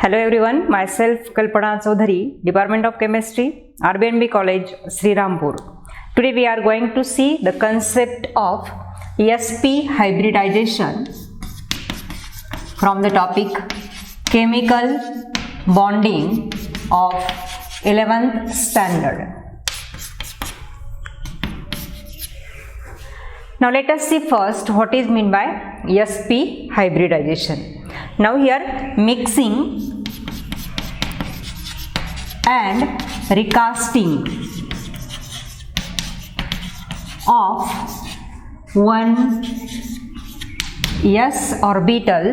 Hello everyone, myself Kalpana Chaudhary, Department of Chemistry, RBNB College, Srirampur. Today we are going to see the concept of sp hybridization from the topic Chemical Bonding of 11th Standard. Now let us see first what is meant by sp hybridization. Now here mixing and recasting of one s orbital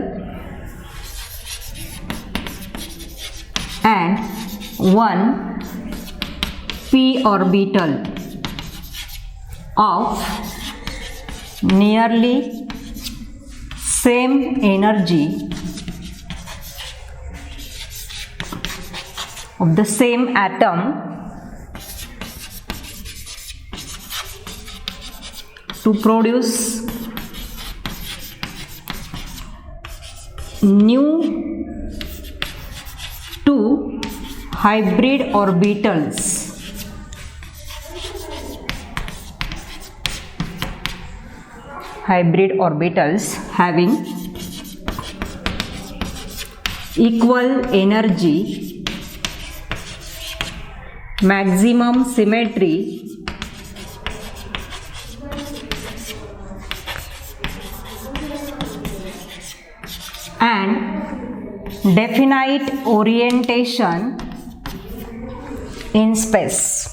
and one p orbital of nearly same energy of the same atom to produce new two hybrid orbitals having equal energy, maximum symmetry, and definite orientation in space.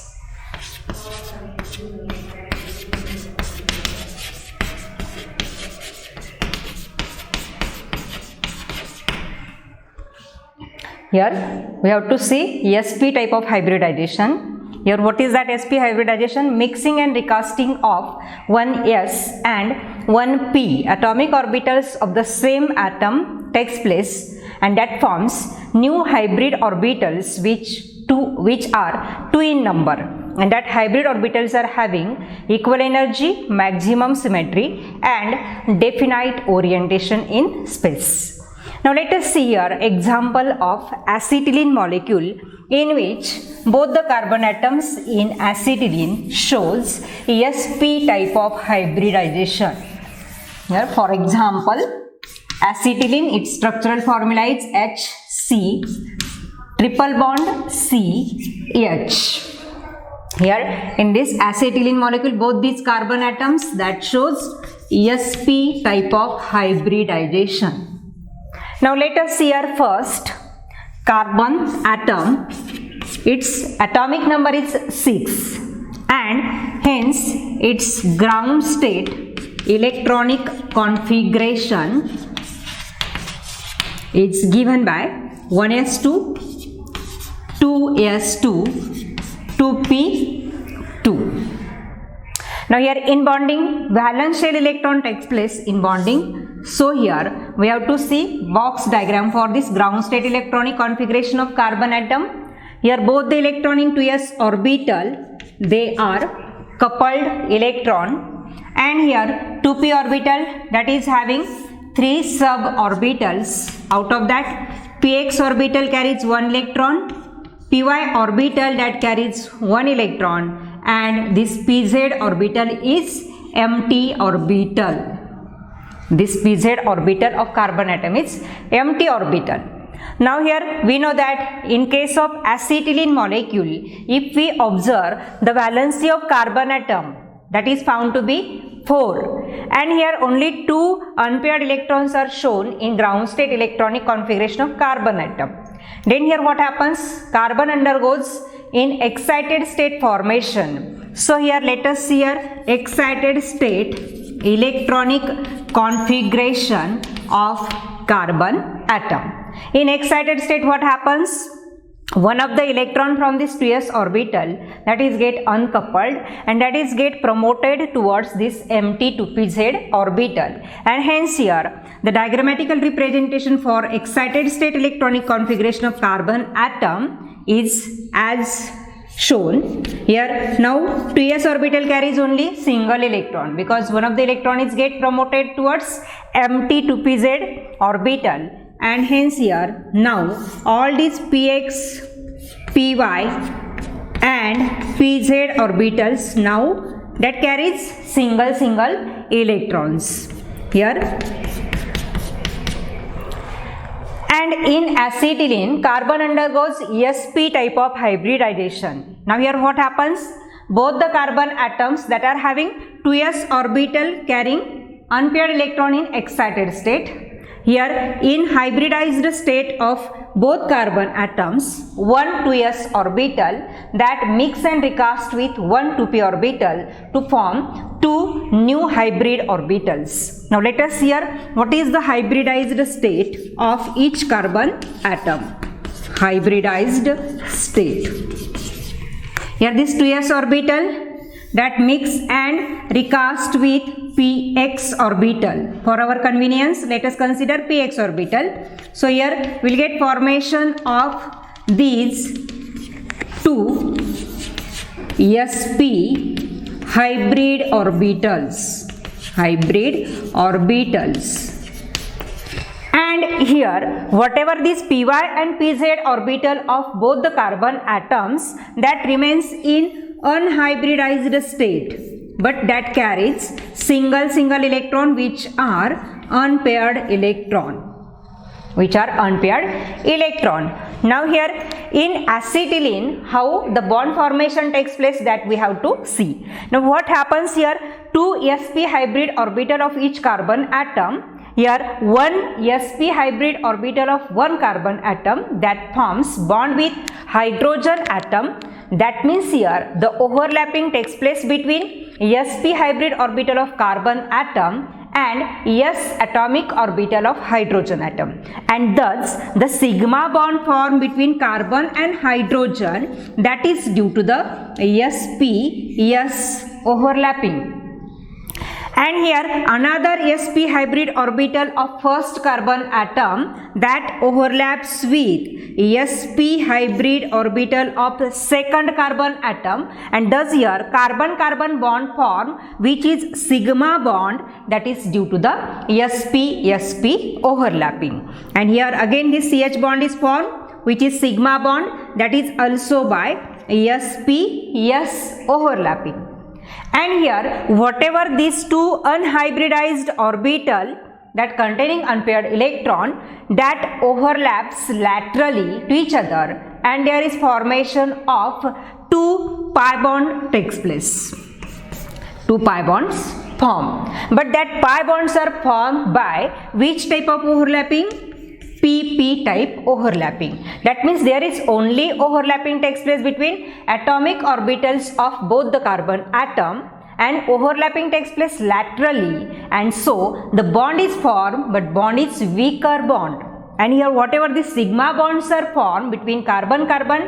Here we have to see sp type of hybridization. Here what is that sp hybridization? Mixing and recasting of one s and one p atomic orbitals of the same atom takes place, and that forms new hybrid orbitals which are two in number, and that hybrid orbitals are having equal energy, maximum symmetry, and definite orientation in space. Now let us see here example of acetylene molecule in which both the carbon atoms in acetylene shows sp type of hybridization. Here for example, acetylene, its structural formula is HC triple bond CH. Here in this acetylene molecule, both these carbon atoms, that shows sp type of hybridization. Now let us see here first carbon atom. Its atomic number is 6 and hence its ground state electronic configuration is given by 1s2, 2s2, 2p2. Now here in bonding, valence shell electron takes place in bonding. So here we have to see box diagram for this ground state electronic configuration of carbon atom. Here both the electron in 2s orbital, they are coupled electron, and here 2p orbital, that is having 3 suborbitals. Out of that, px orbital carries 1 electron, py orbital that carries 1 electron, and this pz orbital is empty orbital. This pz orbital of carbon atom is empty orbital. Now here we know that in case of acetylene molecule, if we observe the valency of carbon atom, that is found to be 4, and here only 2 unpaired electrons are shown in ground state electronic configuration of carbon atom. Then here what happens? Carbon undergoes in excited state formation. So here let us see here excited state electronic configuration of carbon atom. In excited state what happens? One of the electron from this 2s orbital, that is get uncoupled, and that is get promoted towards this empty 2pz orbital, and hence here the diagrammatical representation for excited state electronic configuration of carbon atom is as shown here. Now 2s orbital carries only single electron because one of the electron is get promoted towards empty 2pz orbital, and hence here now all these px, py and pz orbitals now that carries single electrons here. And in acetylene, carbon undergoes sp type of hybridization. Now here what happens? Both the carbon atoms that are having 2s orbital carrying unpaired electron in excited state. Here in hybridized state of both carbon atoms, one 2s orbital that mix and recast with one 2p orbital to form two new hybrid orbitals. Now let us hear what is the hybridized state of each carbon atom. Hybridized state. Here this 2s orbital that mix and recast with px orbital. For our convenience, let us consider px orbital. So here we will get formation of these two sp hybrid orbitals. And here whatever this py and pz orbital of both the carbon atoms that remains in unhybridized state, but that carries single electron which are unpaired electron. Now here in acetylene, how the bond formation takes place, that we have to see. Now what happens here? Two sp hybrid orbital of each carbon atom. Here one sp hybrid orbital of one carbon atom that forms bond with hydrogen atom. That means here the overlapping takes place between sp hybrid orbital of carbon atom and s atomic orbital of hydrogen atom, and thus the sigma bond formed between carbon and hydrogen, that is due to the sp-s overlapping. And here another sp hybrid orbital of first carbon atom that overlaps with sp hybrid orbital of second carbon atom, and thus here carbon-carbon bond form which is sigma bond, that is due to the sp-sp overlapping. And here again this CH bond is formed which is sigma bond, that is also by sp-s overlapping. And here whatever these two unhybridized orbital that containing unpaired electron that overlaps laterally to each other, and there is formation of two pi bond takes place. Two pi bonds form, but that pi bonds are formed by which type of overlapping? PP type overlapping. That means there is only overlapping takes place between atomic orbitals of both the carbon atom, and overlapping takes place laterally, and so the bond is formed, but bond is weaker bond. And here whatever the sigma bonds are formed between carbon-carbon,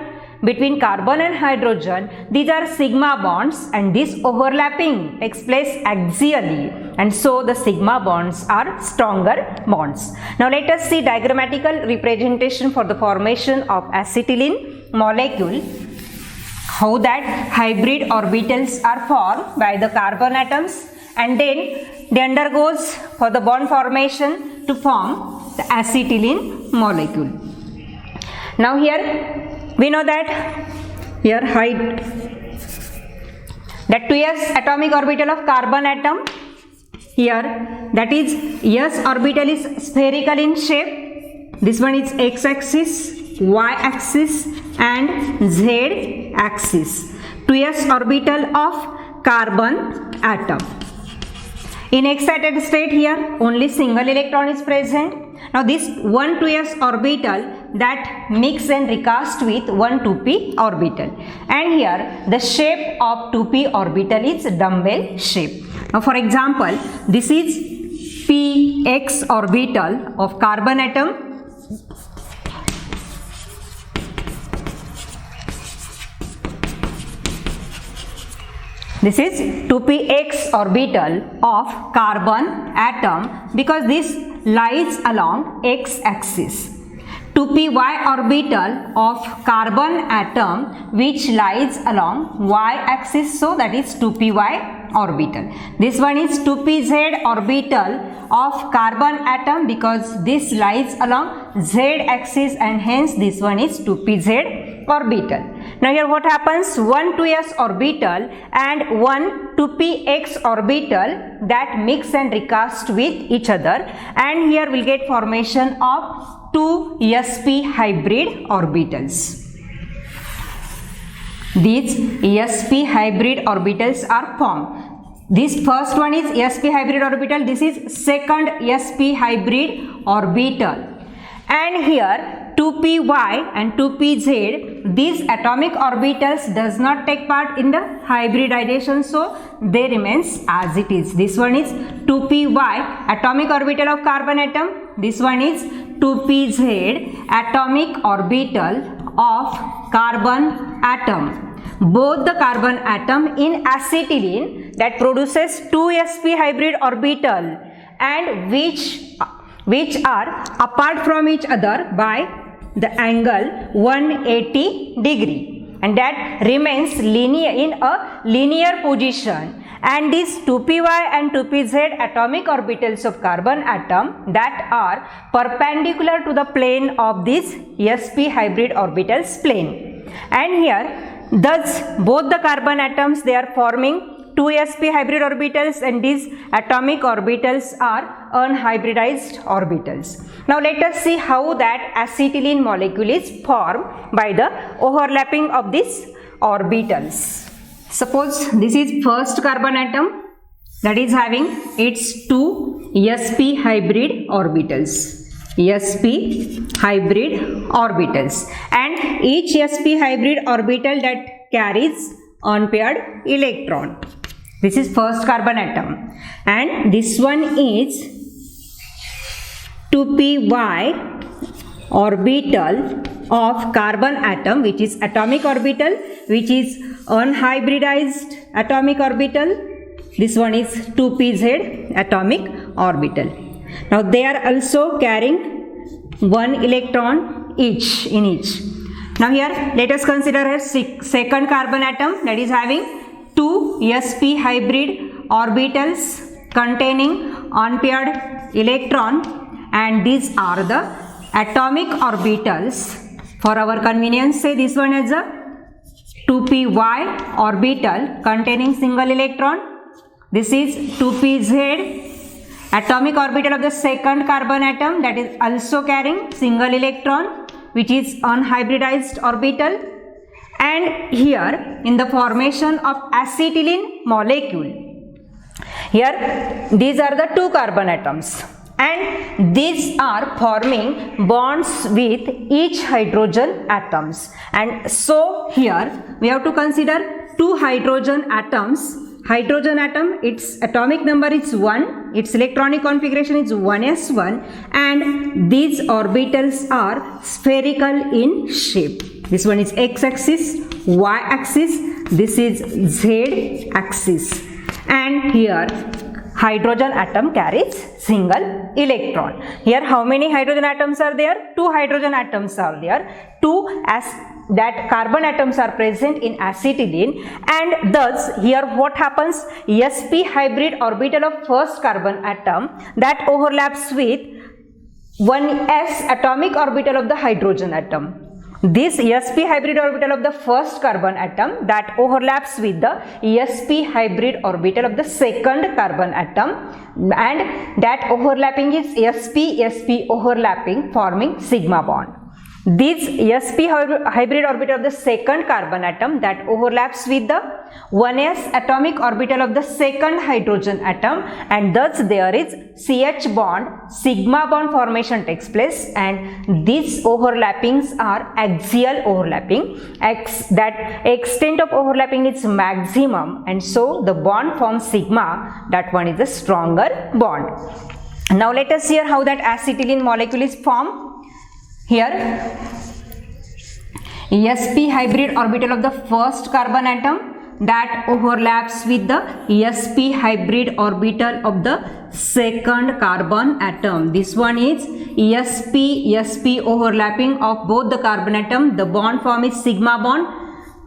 between carbon and hydrogen, these are sigma bonds, and this overlapping takes place axially, and so the sigma bonds are stronger bonds. Now let us see diagrammatical representation for the formation of acetylene molecule, how that hybrid orbitals are formed by the carbon atoms, and then they undergoes for the bond formation to form the acetylene molecule. Now here we know that here that 2s atomic orbital of carbon atom, here that is s orbital is spherical in shape. This one is x-axis, y-axis and z-axis. 2s orbital of carbon atom. In excited state, here only single electron is present. Now this one 2s orbital that mix and recast with one 2p orbital, and here the shape of 2p orbital is dumbbell shape. Now for example, this is px orbital of carbon atom. This is 2px orbital of carbon atom because this lies along x-axis. 2py orbital of carbon atom which lies along y-axis, so that is 2py orbital. This one is 2pz orbital of carbon atom because this lies along z axis and hence this one is 2pz orbital. Now here what happens, one 2s orbital and one 2px orbital that mix and recast with each other, and here we'll get formation of two sp hybrid orbitals. These sp hybrid orbitals are formed. This first one is sp hybrid orbital, this is second sp hybrid orbital, and here 2py and 2pz, these atomic orbitals does not take part in the hybridization, so they remains as it is. This one is 2py atomic orbital of carbon atom, this one is 2pz atomic orbital of carbon atom. Both the carbon atom in acetylene that produces 2sp hybrid orbital and which are apart from each other by the angle 180 degree, and that remains linear in a linear position, and these 2py and 2pz atomic orbitals of carbon atom that are perpendicular to the plane of this sp hybrid orbitals plane, and here thus both the carbon atoms they are forming 2sp hybrid orbitals and these atomic orbitals are unhybridized orbitals. Now let us see how that acetylene molecule is formed by the overlapping of these orbitals. Suppose this is first carbon atom that is having its two sp hybrid orbitals. Sp hybrid orbitals, and each sp hybrid orbital that carries unpaired electron. This is first carbon atom, and this one is 2py orbital of carbon atom, which is atomic orbital, which is unhybridized atomic orbital. This one is 2pz atomic orbital. Now they are also carrying one electron each in each. Now here let us consider a second carbon atom that is having two sp hybrid orbitals containing unpaired electron, and these are the atomic orbitals. For our convenience, say this one as a 2py orbital containing single electron. This is 2pz atomic orbital of the second carbon atom that is also carrying single electron, which is unhybridized orbital. And here in the formation of acetylene molecule, here these are the two carbon atoms and these are forming bonds with each hydrogen atoms, and so here we have to consider two hydrogen atoms. Hydrogen atom, its atomic number is 1, its electronic configuration is 1s1, and these orbitals are spherical in shape. This one is x-axis, y-axis, this is z-axis, and here hydrogen atom carries single electron. Here how many hydrogen atoms are there? Two hydrogen atoms are there. Two as that carbon atoms are present in acetylene, and thus here what happens, sp hybrid orbital of first carbon atom that overlaps with 1s atomic orbital of the hydrogen atom. This sp hybrid orbital of the first carbon atom that overlaps with the sp hybrid orbital of the second carbon atom, and that overlapping is sp overlapping forming sigma bond. This sp hybrid orbital of the second carbon atom that overlaps with the 1s atomic orbital of the second hydrogen atom, and thus there is CH bond, sigma bond formation takes place, and these overlappings are axial overlapping. That extent of overlapping is maximum, and so the bond forms sigma, that one is a stronger bond. Now let us hear how that acetylene molecule is formed. Here sp hybrid orbital of the first carbon atom that overlaps with the sp hybrid orbital of the second carbon atom. This one is sp overlapping of both the carbon atom. The bond form is sigma bond.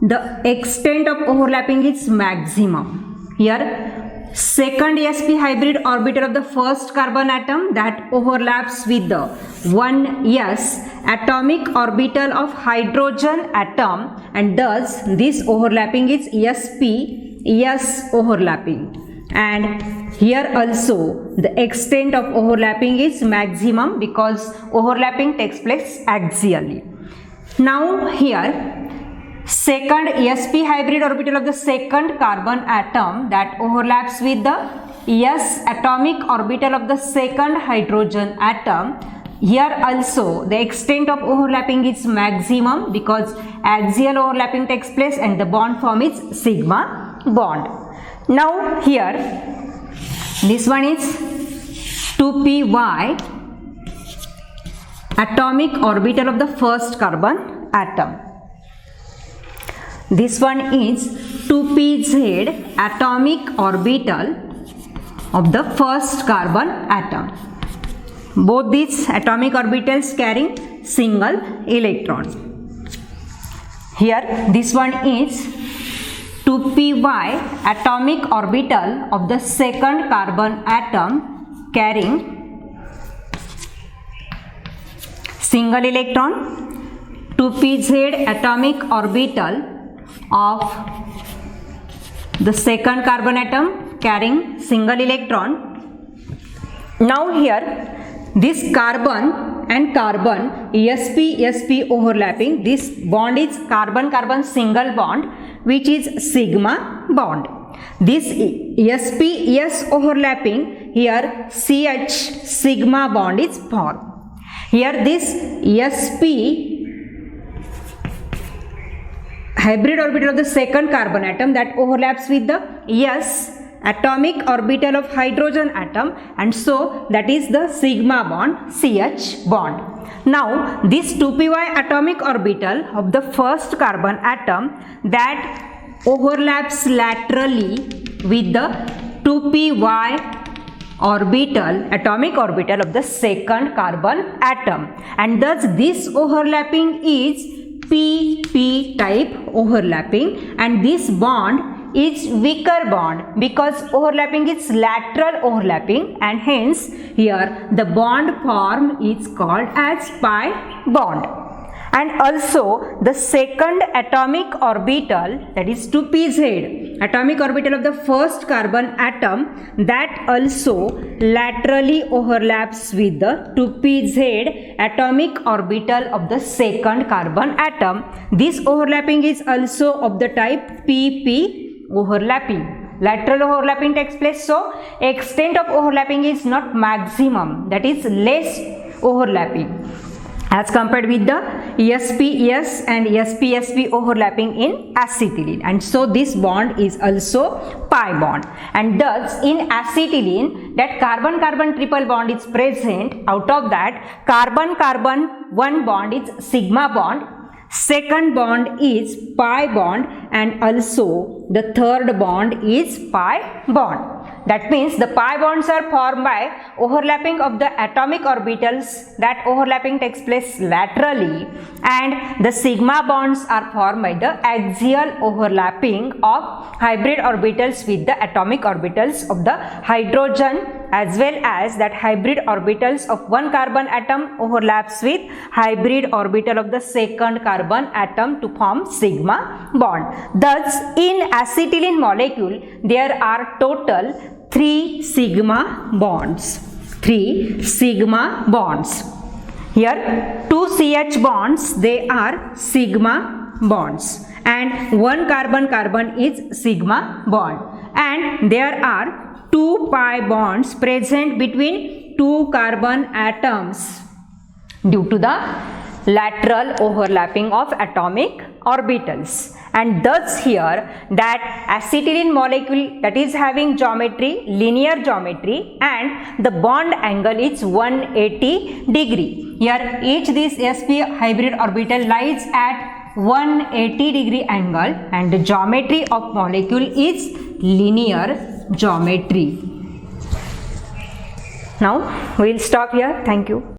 The extent of overlapping is maximum. Here second sp hybrid orbital of the first carbon atom that overlaps with the 1s atomic orbital of hydrogen atom, and thus this overlapping is s overlapping. And here also the extent of overlapping is maximum because overlapping takes place axially. Now here second sp hybrid orbital of the second carbon atom that overlaps with the s atomic orbital of the second hydrogen atom. Here also the extent of overlapping is maximum because axial overlapping takes place and the bond form is sigma bond. Now here this one is 2py atomic orbital of the first carbon atom. This one is 2pz atomic orbital of the first carbon atom. Both these atomic orbitals carrying single electron. Here this one is 2py atomic orbital of the second carbon atom carrying single electron. 2pz atomic orbital of the second carbon atom carrying single electron. Now here this carbon and carbon sp overlapping, this bond is carbon carbon single bond which is sigma bond. This sp overlapping, here ch sigma bond is formed. Here this sp hybrid orbital of the second carbon atom that overlaps with the s atomic orbital of hydrogen atom, and so that is the sigma bond ch bond. Now this 2py atomic orbital of the first carbon atom that overlaps laterally with the 2py orbital atomic orbital of the second carbon atom, and thus this overlapping is pp type overlapping, and this bond is weaker bond because overlapping is lateral overlapping, and hence here the bond form is called as pi bond. And also the second atomic orbital, that is 2pz atomic orbital of the first carbon atom that also laterally overlaps with the 2pz atomic orbital of the second carbon atom. This overlapping is also of the type pp overlapping. Lateral overlapping takes place, so extent of overlapping is not maximum, that is less overlapping as compared with the sp-s and sp-sp overlapping in acetylene, and so this bond is also pi bond. And thus in acetylene that carbon carbon triple bond is present. Out of that carbon carbon one bond is sigma bond, second bond is pi bond, and also the third bond is pi bond. That means the pi bonds are formed by overlapping of the atomic orbitals, that overlapping takes place laterally, and the sigma bonds are formed by the axial overlapping of hybrid orbitals with the atomic orbitals of the hydrogen, as well as that hybrid orbitals of one carbon atom overlaps with hybrid orbital of the second carbon atom to form sigma bond. Thus in acetylene molecule there are total 3 sigma bonds. 3 sigma bonds. Here 2 CH bonds, they are sigma bonds, and one carbon carbon is sigma bond, and there are 2 pi bonds present between 2 carbon atoms due to the lateral overlapping of atomic orbitals. And thus here that acetylene molecule that is having geometry, linear geometry, and the bond angle is 180 degree. Here each this sp hybrid orbital lies at 180 degree angle, and the geometry of molecule is linear geometry. Now we will stop here. Thank you.